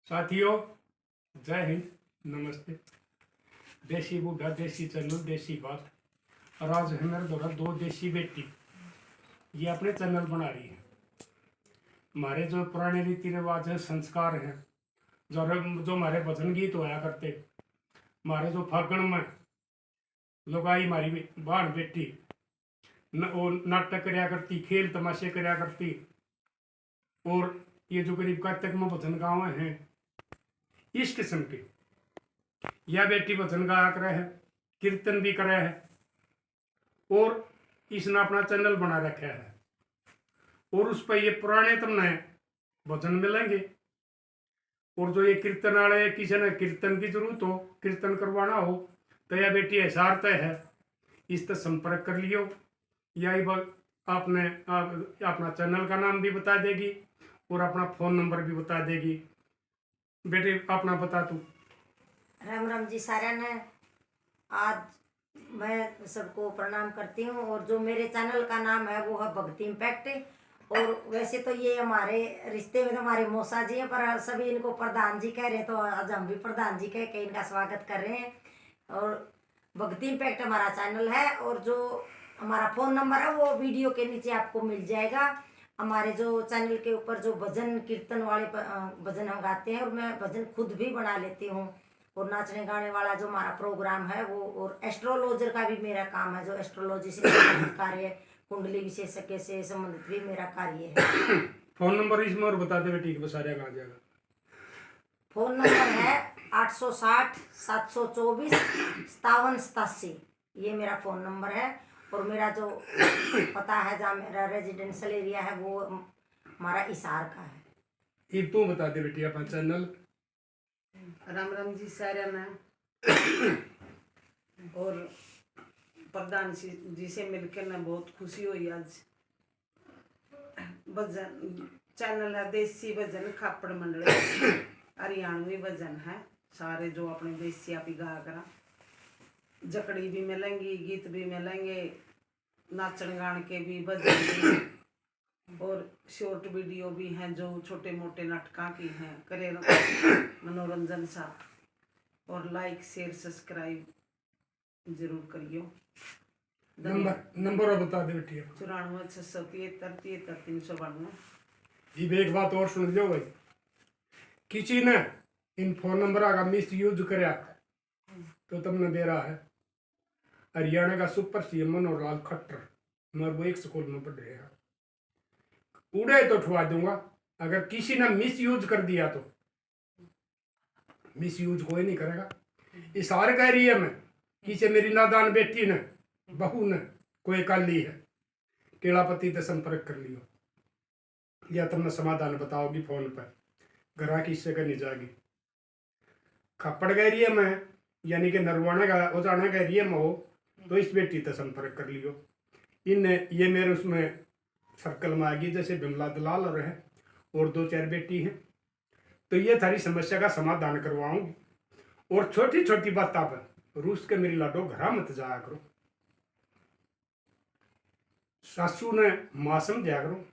साथियों, जय हिंद, नमस्ते। देसी बूढ़ा, देसी चैनल, देसी बात। और आज है मेरे द्वारा दो देसी बेटी ये अपने चैनल बना रही है। हमारे जो पुराने रीति रिवाज है, संस्कार हैं, जो हमारे भजन गीत होया करते, हमारे जो फागण में लुगाई हमारी बाण बेटी वो नाटक कराया करती, खेल तमाशे कराया करती, और ये जो करीब कार्तिक में भजन गाँव हैं, इस किस्म के यह बेटी भजन गाया करे है, कीर्तन भी करे है, और इसने अपना चैनल बना रखा है। और उस पर ये पुराने तुमने भजन मिलेंगे। और जो ये कीर्तन वाले, किसी ने कीर्तन की जरूरत हो, कीर्तन करवाना हो, तो यह बेटी ऐसारत है, इस तक संपर्क कर लियो। यही आपने अपना चैनल का नाम भी बता देगी और अपना फोन नंबर भी बता देगी। बेटे अपना बता तू। राम राम जी सारा ने। आज मैं सबको प्रणाम करती हूँ। और जो मेरे चैनल का नाम है वो है भक्ति इम्पैक्ट। और वैसे तो ये हमारे रिश्ते में तो हमारे मौसा जी हैं, पर सभी इनको प्रधान जी कह रहे हैं, तो आज हम भी प्रधान जी कह के इनका स्वागत कर रहे हैं। और भक्ति इम्पैक्ट हमारा चैनल है, और जो हमारा फ़ोन नंबर है वो वीडियो के नीचे आपको मिल जाएगा। हमारे जो चैनल के ऊपर जो भजन कीर्तन वाले भजन हम गाते हैं, और मैं भजन खुद भी बना लेती हूँ। और नाचने गाने वाला जो हमारा प्रोग्राम है वो, और एस्ट्रोलॉजर का भी मेरा काम है, जो एस्ट्रोलॉजी से संबंधित कार्य, कुंडली विशेषज्ञ से संबंधित भी मेरा कार्य है। फोन नंबर इसमें और बता दे बेटी, सारे आ जाएगा। फोन नंबर है 860 724 5787। ये मेरा फ़ोन नंबर है। और मेरा जो पता है, जहाँ मेरा रेजिडेंशियल एरिया है, वो हमारा इसार का है। ये तू बता दे बेटी अपना चैनल। राम राम जी सारे ने। और प्रधान जी से मिलकर ना बहुत खुशी हुई आज। भजन चैनल है देसी भजन खापड़ मंडल, हरियाणवी भजन है सारे, जो अपने देसी आप ही गा करा। जकड़ी भी मिलेंगी, गीत भी मिलेंगे, नाचन गान के भी, भजन भी, और शॉर्ट वीडियो भी हैं जो छोटे मोटे नाटका की हैं, करे मनोरंजन सा। और लाइक शेयर सब्सक्राइब जरूर करियो। नंबर बता दे बेटी। 94 673 73 392। ये एक बात और सुन लो भाई, किसी ने इन फोन नंबर का मिस यूज कराया तो तुमने दे रहा है हरियाणा का सुपर सीएम मनोहर लाल खट्टर, मगर वो एक स्कूल में पढ़ रहे हैं, उड़े तो ठुआ दूंगा। अगर किसी ने मिस यूज कर दिया तो मिस यूज कोई नहीं करेगा। इशार कह रही है मैं, किसी मेरी नादान बेटी ने, बहू ने कोई कर ली है, केलापति से संपर्क कर लियो, या तुमने समाधान बताओगी फोन पर, घरा किससे करनी जाएगी। खप्पड़ कह रही है मैं, यानी कि नरवाना का उजाना कह रही है मैं, तो इस बेटी से संपर्क कर लियो। इन ये मेरे उसमें सर्कल में आ गई, जैसे बिमला दलाल और है, और 2-4 बेटी हैं, तो ये थारी समस्या का समाधान करवाऊंगी। और छोटी छोटी बातों पर रूस के मेरी लाडो घरा मत जाया करो, सासू ने माँ समझा करो,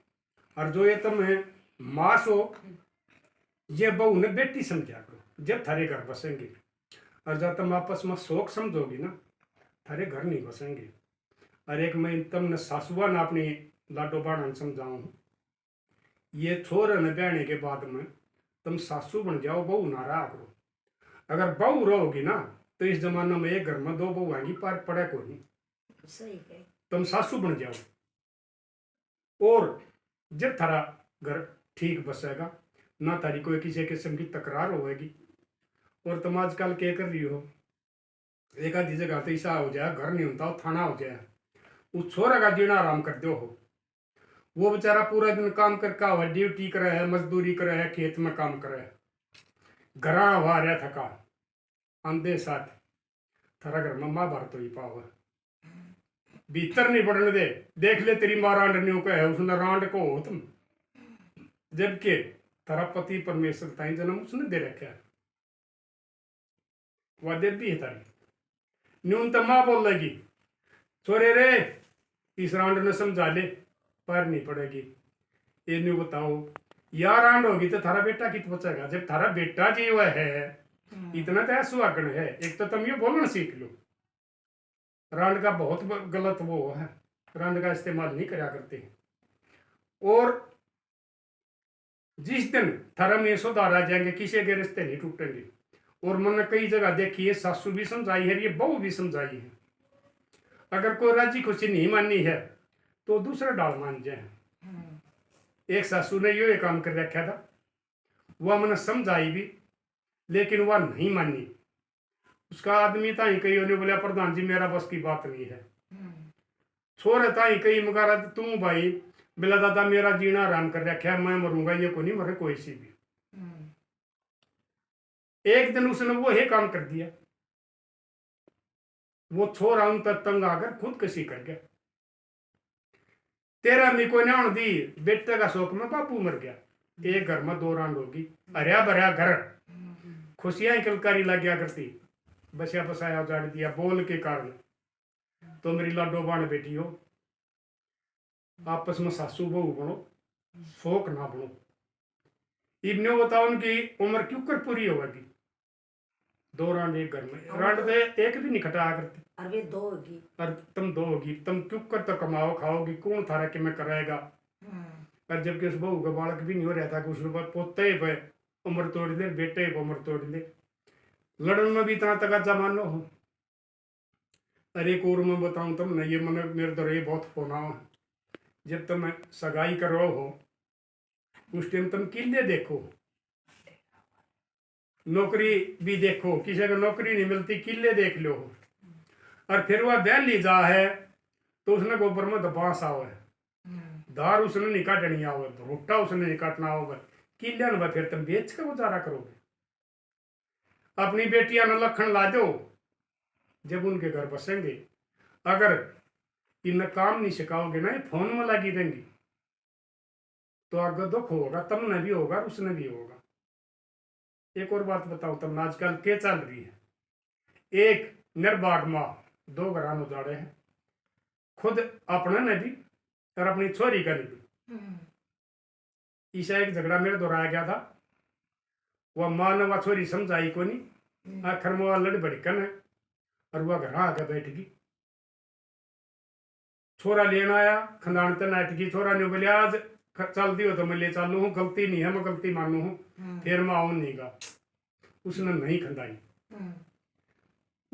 और जो ये तुम्हें माँ सो ये बहू ने बेटी समझा करो। जब थारे घर बसेंगे, और जब तुम आपस में शौक समझोगी ना, थारे घर नहीं बसेंगे। और एक मैं तुमने सासुआ ने अपनी लाडो बाणन समझाऊं, ये छोर न ब्याने के बाद में तुम सासू बन जाओ, बहू ना रहा करो। अगर बहू रहोगी ना, तो इस जमाने में एक घर में 2 बहू आएंगी, पर पड़े को नहीं। सही है। तुम सासू बन जाओ, और जब थारा घर ठीक बसेगा ना, तारी कोई किसी किस्म की तकरार होगी। और तुम आजकल क्या कर रही हो, एक आधी जगह तो ऐसा हो जाए, घर नहीं होता थाना हो जाए, उस छोरा का जीना आराम कर दो हो। वो बेचारा पूरा दिन काम करके हुआ, ड्यूटी करे है, मजदूरी करे है, खेत में काम करे है, घरा हुआ रहा थका आंधे साथ। थारा घर में महाभारत ही पावर भीतर नहीं पड़ने दे। देख ले तेरी माँ रांड न्यू का है, उसने रांड को हो तुम, जबकि थारा पति परमेश्वर ताई जन्म उसने दे रखा है, वह देव भी है तारी। न्यूनतम माँ बोल लगी, छोरे रे इस रांड ने समझा ले, पर नहीं पड़ेगी। ये न्यू बताओ या रांड होगी तो थारा बेटा कित बचेगा जब थारा बेटा जीव है इतना तो सुहागन है। एक तो तुम ये बोलना सीख लो। रांड का बहुत गलत वो है, रांड का इस्तेमाल नहीं करा करते। और जिस दिन थारा में सुधार आ जाएंगे किसी के रिश्ते नहीं टूटेंगे। और मैंने कई जगह देखी है, सासू भी समझाई है, ये बहू भी समझाई है। अगर कोई राजी खुशी नहीं माननी है तो दूसरा डाल मान जाए। एक सासू ने यो काम कर रखा था, वह मैंने समझाई भी लेकिन वह नहीं मानी। उसका आदमी ताई कई ने बोला प्रधान जी मेरा बस की बात नहीं है। छोरे ताई कई मगारा तू भाई बिला दादा मेरा जीना आराम कर रखा है, मैं मरूंगा ये को नहीं मरे कोई सी भी। एक दिन उसने वो ही काम कर दिया, वो छोरा उन तक तंग आकर खुदकुशी कर गया। तेरा मी को न्याण दी बेटे का शौक में बापू मर गया। एक घर में 2 रांड होगी, हरिया भरिया घर, खुशियां कलकारी लग गया करती। बसिया बसाया उजाड़ दिया बोल के कारण। तो मेरी लाडो बाण बेटी हो, आपस में सासू बहू बनो, शौक ना बनो। इबने बताओ उनकी उम्र क्यों कर पूरी होगी। 2 रांड एक घर में, रांड तो एक भी नहीं खटा करती। अरे 2 होगी और तुम 2 होगी, तुम क्यों कर तो कमाओ खाओगी, कौन थारा कि मैं कराएगा। और जबकि उस बहू का बालक भी नहीं हो रहा था कि उसके बाद पोते पे उम्र तोड़ दे, बेटे पे उम्र तोड़ दे। लड़न में भी इतना तगाजा मानो हो। अरे एक और मैं बताऊं तुम नहीं, ये मैंने मेरे तो ये बहुत फोना है। जब तुम सगाई करो हो उस टाइम तुम किले देखो, नौकरी भी देखो, किसी को नौकरी नहीं मिलती किले देख लो। और फिर वह बैल ली जा है तो उसने गोबर में दबास आओ है, धार उसने नहीं काटनी आओ, भुट्टा उसने नहीं काटना होगा। किले में फिर तुम बेच कर गुजारा करोगे। अपनी बेटियां न लखन ला दो, जब उनके घर बसेंगे अगर इन काम नहीं सिखाओगे ना, फोन में लगी रहेंगी तो आगे दुख होगा, तुमने भी होगा उसने भी होगा। एक और बात बताओ तुम आजकल क्या चल रही है। एक निर्भाग माँ 2 घरान उजाड़े हैं, खुद अपने ने भी और अपनी छोरी का भी। ईसा एक झगड़ा मेरे दोहराया गया था, वह माँ ने वह छोरी समझाई को नहीं, आखिर में वह लड़ भड़कन है और वह घर आके बैठ गई। छोरा लेना आया खंदान ते नाट की, छोरा ने बोले आज चल दियो तो मैं ले चालू हूँ, गलती नहीं है मैं गलती मानू हूँ, फिर मैं आऊँ नहीं गा। उसने नहीं खंदाई।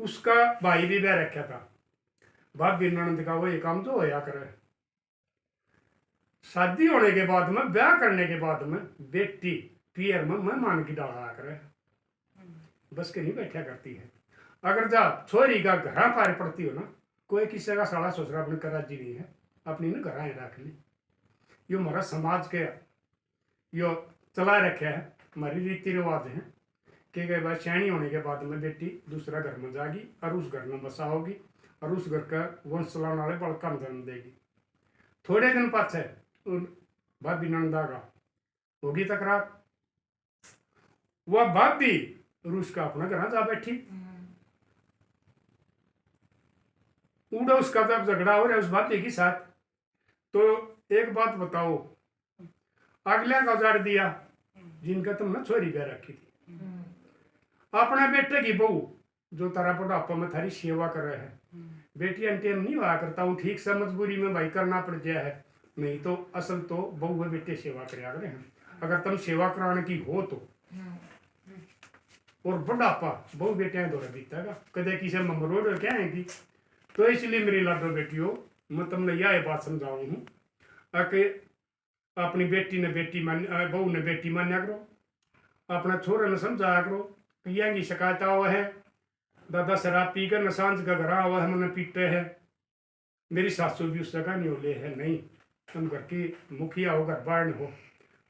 उसका भाई भी बह रखा था, भाभी ननद का वो ये काम जो होया करे। शादी होने के बाद में, ब्याह करने के बाद में बेटी पियर में मेहमान की डाला करे, बस के नहीं बैठा करती है। अगर जा छोरी का घर पार पड़ती हो ना, कोई किसी का साड़ा ससुरा अपने कराजी नहीं है, अपनी ना घर रख ली। यो हमारा समाज के यो चला रखे है, हमारी रीति रिवाज है कि भाई सैनी होने के बाद में बेटी दूसरा घर में जाएगी और उस घर में बसा होगी और उस घर का वंश चलाने वाले बड़का जन्म देगी। थोड़े दिन पाछे भाभी नंदा का होगी तकरार, वह भाभी रूस का अपना घर जा बैठी। उड़ा उसका जब झगड़ा हो रहा है उस भाभी के साथ, तो एक बात बताओ, अगले का उजाड़ दिया जिनका तुमने छोरी बह रखी थी। अपने बेटे की बहू जो तारा बुढ़ापा में थारी सेवा कर रहे हैं, बेटी अंटेम नहीं हुआ करता हूँ, ठीक से मजबूरी में भाई करना पड़ गया है, नहीं तो असल तो बहू है बेटे सेवा कर रहे हैं। अगर तुम सेवा कराने की हो तो, और बुढ़ापा बहू बेटियां दौरा बीतेगा, कदे किसी ममरोड क्या है कि। तो इसलिए मेरी लाडो बेटियों, मैं तुमने यह बात समझाऊँ हूँ कि अपनी बेटी ने बेटी मान, बहू ने बेटी मान्या करो, अपना छोरे ने समझाया करो। पिया की शिकायत हुआ है, दादा शराब पीकर न सांझ का घर हुआ है, मैंने पीते है, मेरी सासू भी उस जगह नहीं ले है, नहीं तुम घर की मुखिया हो, घर बाढ़ हो।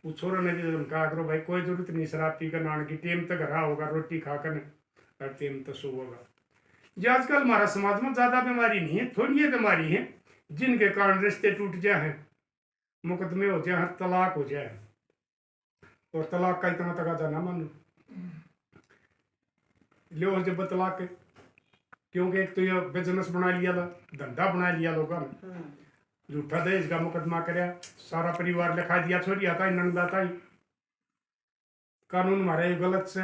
उस छोरे ने भी कहा करो भाई कोई जरूरत नहीं शराब पीकर नान की, टेम तो घर होगा रोटी खाकर और टेम तो सो होगा। ये आजकल हमारा समाज में ज्यादा बीमारी नहीं है, थोड़ी ये बीमारी है जिनके कारण रिश्ते टूट जाए हैं, मुकदमे हो जाए, तलाक हो जाए। और तलाक का इतना तकाजा ना मानो लो जब तलाक, क्योंकि एक तो ये बिजनेस बना लिया था, धंधा बना लिया लोगों ने, झूठा दहेज का मुकदमा कराया, सारा परिवार लिखा दिया, छोरी आता ही नंदा था ही, कानून हमारा ये गलत से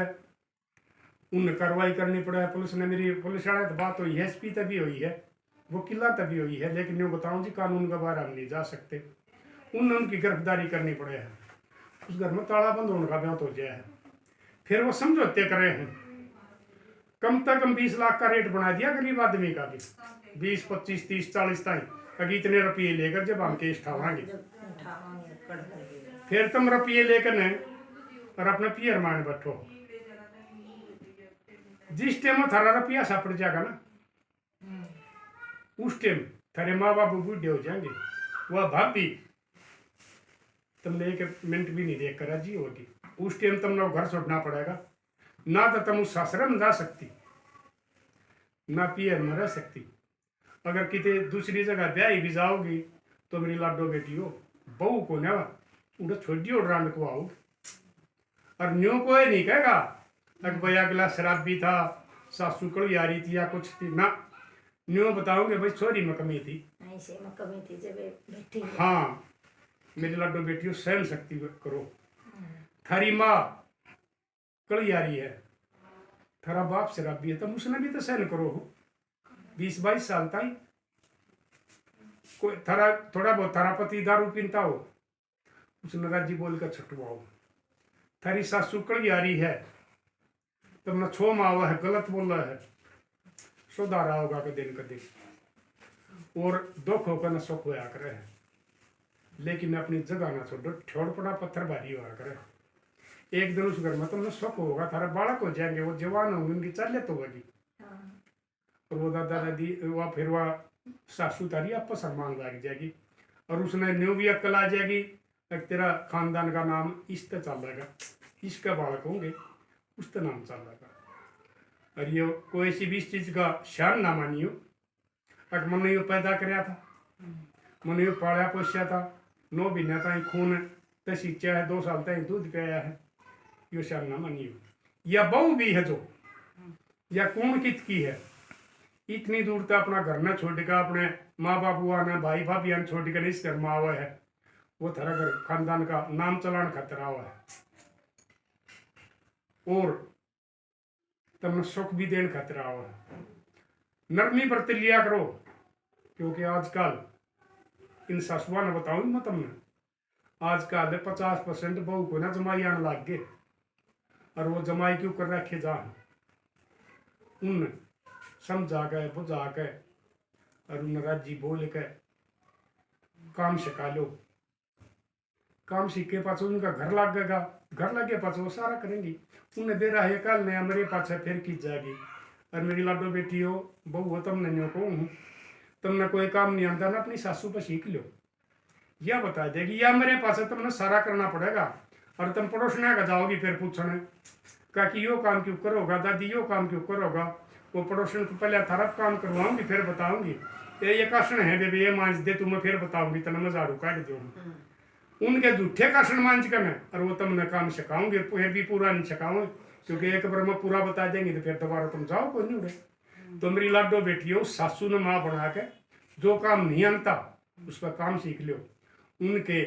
उन कार्रवाई करनी पड़े। पुलिस ने मेरी पुलिस वाले तो बात हुई है, एसपी तभी हुई है, वकीला तभी हुई है, लेकिन यूँ बताऊँ जी कानून के बाहर हम नहीं जा सकते। उनकी गिरफ्तारी करनी पड़े है। उस घर में ताला बंद होने का ब्याह हो गया है। फिर वो समझौते करे हैं, कम से कम 20 लाख का रेट बना दिया गरीब आदमी का भी, 20, 25, 30, 40 तक। अभी इतने रुपये लेकर जब हम केस उठावांगे फिर तुम रुपये लेकर न और अपने पियर मान बैठो। जिस टाइम थारा रुपया सापड़ जाएगा ना, उस टाइम थारे माँ बाप बूढ़े हो जाएंगे। वह भाभी तुमने 1 मिनट भी नहीं देख कर राजी होगी। उस टाइम तुमने घर छोड़ना पड़ेगा। ना तो तुम उस आश्रम में जा सकती, ना पियर में रह सकती। अगर किसी दूसरी जगह ब्याह भी जाओगी तो मेरी लाडो बेटी हो, बहू को ना उन्हें छोड़ी और रांड को आओगी। और न्यू कोई नहीं कहेगा अगर भाई अगला शराब भी था, सासू कड़ी आ रही थी या कुछ थी ना। न्यू बताओगे भाई छोरी में कमी थी, ऐसे में कमी थी जब बेटी। हाँ मेरी लाडो बेटियों सहन शक्ति करो। थारी माँ कड़ी आ रही है, थारा बाप शराबी है, तुम उसने भी तो सहन करो। 20-22 साल तक कोई थारा थोड़ा बहुत थारा पति दारू पीता हो, उसने राजी बोल कर छुटवाओ। थारी सासू कड़ी आ रही है, तुमने छो मावा है, गलत बोला है, सुधारा होगा के दिन का दिन। और दुख होकर न सुख होया करे है, लेकिन अपनी जगह ना छोड़ो, ठोड़ पड़ा पत्थर भारी होया करे। एक दिन उस घर में तुमने सुख होगा, थारा बालक हो जाएंगे, वो जवान होंगे, उनकी चाले तो होगी। और वो दादा दादी वह फिर वह सासू तारी आपस सम्मान लग जाएगी। और उसने न्यू भी अक्ल आ जाएगी, तेरा खानदान का नाम इस पे चलेगा, इसका बालक होंगे उस पे नाम चलेगा। और ये कोई सी भी इस चीज का शान ना मानियो। अगर मन यो पैदा कराया था, मन यो पाला पोसा था, 9 महीने तक खून ते सींचा है, 2 साल तक दूध पिया है, यो शान ना मानियो। या बहू भी है जो, या कौन कित की है, इतनी दूर तक अपना घर न छोड़ कर, अपने माँ बाप हुआ ना भाई भाभी न छोड़ कर इस घर में आवा है, वो थारा घर खानदान का नाम चलान खतरा हुआ है। और तुमने सुख भी देने खतरा हुआ है। नरमी बरत लिया करो, क्योंकि आजकल इन सासुआ ने बताऊँ मैं तुमने, आजकल 50% बहू को ना जमाई आने लग गए। और वो जमाई क्यों कर रखे जा, उन समझा के बुझा के और उन राजी बोल के काम सिखा लो। काम सीख के पास उनका घर लगेगा, घर लगे पास वो सारा करेंगी। उन्हें दे रहा है कल नया मेरे पास है फिर की जाएगी। और मेरी लाडो बेटी हो, बहू हो, तुमने न्यो को हूँ, तुमने कोई काम नहीं आता ना, अपनी सासू पर सीख लो, यह बता देगी। या मेरे पास है, तुमने सारा करना पड़ेगा। और तुम पड़ोसने का जाओगी फिर पूछने का कि यो काम क्यों करोगा दादी, यो काम क्यों करोगा। वो पड़ोसन को पहले थरप काम करवाऊंगी फिर बताऊंगी, ये कष्ण है बेबी, ये मांझ दे तुम्हें फिर बताऊंगी, तना मैं झाड़ू काट दो। उनके झूठे कष्ण मांझ कर और वो तुमने काम सिखाऊंगी, फिर भी पूरा नहीं सिखाऊंगी, क्योंकि एक बार मैं पूरा बता देंगे तो फिर दोबारा तुम जाओ कोई नहीं उड़े। तो मेरी लाडो बेटी हो, सासू ने माँ बना के जो काम नहीं आता उसका काम सीख लो। उनके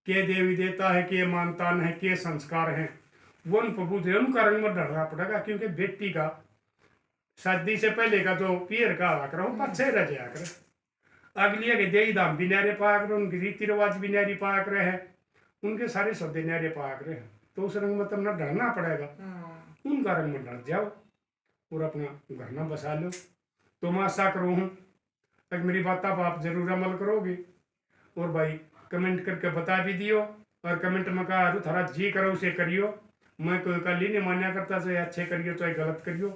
के देवी देता है, के मानता है, के संस्कार हैं, वो उन प्रभु से उनका रंग में डरना पड़ेगा। क्योंकि बेटी का शादी से पहले का जो पियर का हवा करो पच्छे रह जाया करे, अगली के दे धाम भी न्यारे पाया करे, उनकी रीति रिवाज भी न्यारी पाया करे है, उनके सारे सौदे न्यारे पाया करे है। तो उस रंग में तुमने डरना पड़ेगा, उनका रंग में डर जाओ और अपना घर ना बसा लो। तो मैं आशा करूँ हूँ तक मेरी बात आप जरूर अमल करोगे। और भाई कमेंट करके बता भी दियो, और कमेंट में कहा थारा जी करो उसे करियो, मैं कोई कल ही नहीं मान्या करता, चाहे अच्छे करियो चाहे गलत करियो।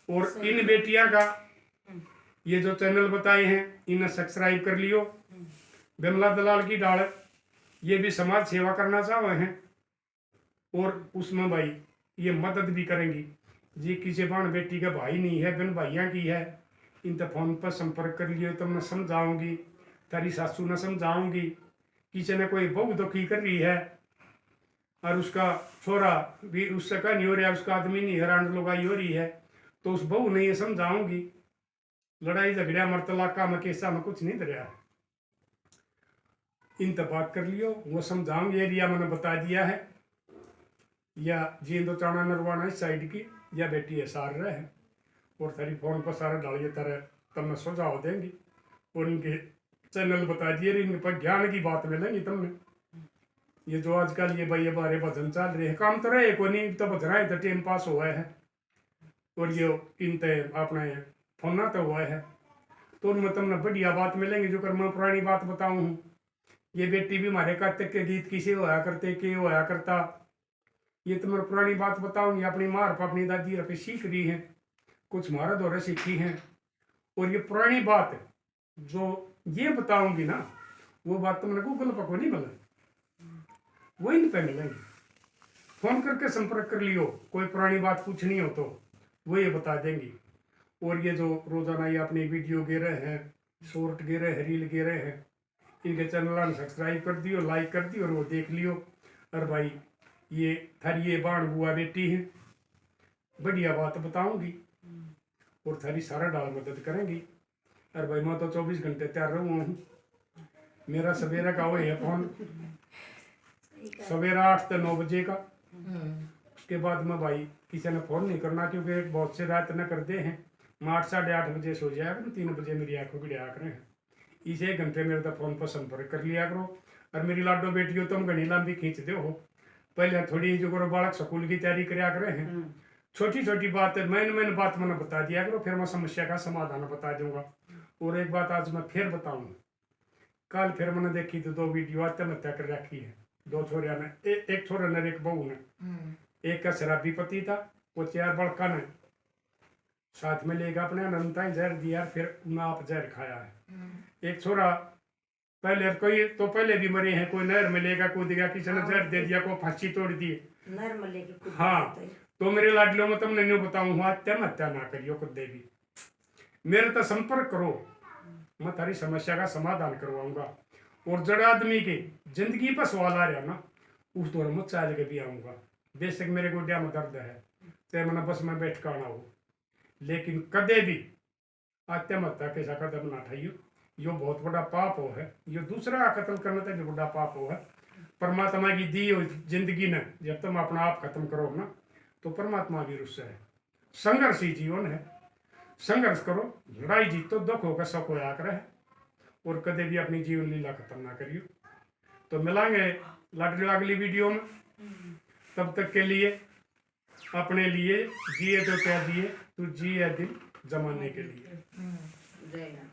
और इन बेटियां का ये जो चैनल बताए हैं इन्हें सब्सक्राइब कर लियो। बिमला दलाल की डाल ये भी समाज सेवा करना चाहते हैं, और उसमें भाई ये मदद भी करेंगी जी। किसी बाण बेटी का भाई नहीं है, बिन भाइया की है, इन तो फोन पर संपर्क कर लियो, तो मैं समझाऊंगी, तारी सासू ने समझाऊंगी। किसी ने कोई बहू दुखी कर रही है और उसका छोरा भी उससे का नहीं हो रहा, उसका आदमी नहीं हैरान लगाई हो रही है, तो उस बहू ने ये समझाऊंगी। लड़ाई झगड़ा मरतलाका में केसा में कुछ नहीं दरिया, इन तक बात कर लियो, वो समझाऊंगी। एरिया मैंने बता दिया है, या जींदो चाणा नरवाना इस साइड की, या बेटी है सार रहे है। और थारी फोन पर सारा डालिए तरह तमने सुझाव देंगी और इनके चैनल बता दिए, इनके पर ज्ञान की बात मिलेंगी तुमने। ये जो आजकल ये भाई हमारे भजन चल रहे हैं, काम तो रहे को नहीं, तो भजना है तो टाइम पास हुआ है। और ये इनते अपने फोना तो हुआ है, तो उनमें तुमने बढ़िया बात मिलेंगी। जो कर मैं पुरानी बात बताऊं हूँ, ये बेटी भी हमारे कार्तिक के गीत किसे होया करते, के होया करता, ये तुम्हें पुरानी बात बताऊंगी। अपनी माँ और अपनी दादी रखे सीख रही है, कुछ मारा दौरे सीखी है। और ये पुरानी बात जो ये बताऊंगी ना, वो बात तुमने गूगल पर को नहीं मिले, वो इन पे मिलेंगी। फोन करके संपर्क कर लियो, कोई पुरानी बात पूछनी हो तो वो ये बता देंगी। और ये जो रोजाना ये अपनी वीडियो गे रहे हैं, शॉर्ट गे रहे हैं, रील गे रहे हैं, इनके चैनल ने सब्सक्राइब कर दियो, लाइक कर दियो और वो देख लियो। और भाई ये थारी ये बाण बुआ बेटी है, बढ़िया बात बताऊंगी और थारी सारा डाल मदद करेंगी। और भाई मैं तो 24 घंटे तैयार रहूँ हूँ। मेरा सवेरा का वो है फोन, सवेरा 8 से 9 बजे का। उसके बाद में भाई किसी ने फोन नहीं करना, क्योंकि बहुत से रात न करते हैं। मैं 8 साढ़े 8 बजे सो जाया करूँ, 3 बजे मेरी आंखों की डया करें। इस 1 घंटे मेरे तो फोन पर संपर्क कर लिया करो। और मेरी लाडो बेटियों तुम घनी लंबी खींच दो हो, पहले थोड़ी जो करो बालक स्कूल की तैयारी कराया करे हैं, छोटी छोटी बात मैंने बात मैंने बता दिया करो, फिर मैं समस्या का समाधान बता दूंगा। और एक बात आज मैं फिर बताऊंगा, कल फिर मैंने देखी तो 2 वीडियो आत्महत्या कर रखी है। 2 छोरिया ने, एक छोरा ने, एक बहू ने। एक का शराबी पति था, वो 4 बड़का ने साथ में लेकर अपने अनंता जहर दिया, फिर मैं आप जहर खाया है। एक छोरा पहले कोई तो पहले भी मरे हैं, कोई नहर में लेगा कूद गया, किसी ने जहर दे दिया, कोई फांसी तोड़ दी। नहर में लेके कूद हाँ, तो मेरे लाडलियों में तुमने नहीं बताऊँ, आत्महत्या ना करियो खुद भी, मेरे तो संपर्क करो, मैं तारी समस्या का समाधान करवाऊंगा। और जड़ आदमी की जिंदगी पर सवाल आ रहा ना, उस दौर में चाल के भी आऊंगा। बेशक मेरे गोड्या में दर्द है, चाहे मैंने बस में बैठ कर आना हो, लेकिन कदे भी आत्महत्या के कदम ना उठाइयो। यो बहुत बड़ा पाप हो है, यो दूसरा का कत्ल करना तो जो बड़ा पाप हो है। परमात्मा की दी हो जिंदगी ने जब तुम अपना आप खत्म करो ना, तो परमात्मा भी रुस्से है। संघर्ष ही जीवन है, संघर्ष करो, लड़ाई जीतो, दुख होकर सुख होया करे। और कदे भी अपनी जीवन लीला खत्म ना करियो। तो मिलांगे लाडली अगली वीडियो में, तब तक के लिए अपने लिए जिए तो क्या दिए, तू जिए दिल जमाने के लिए। जय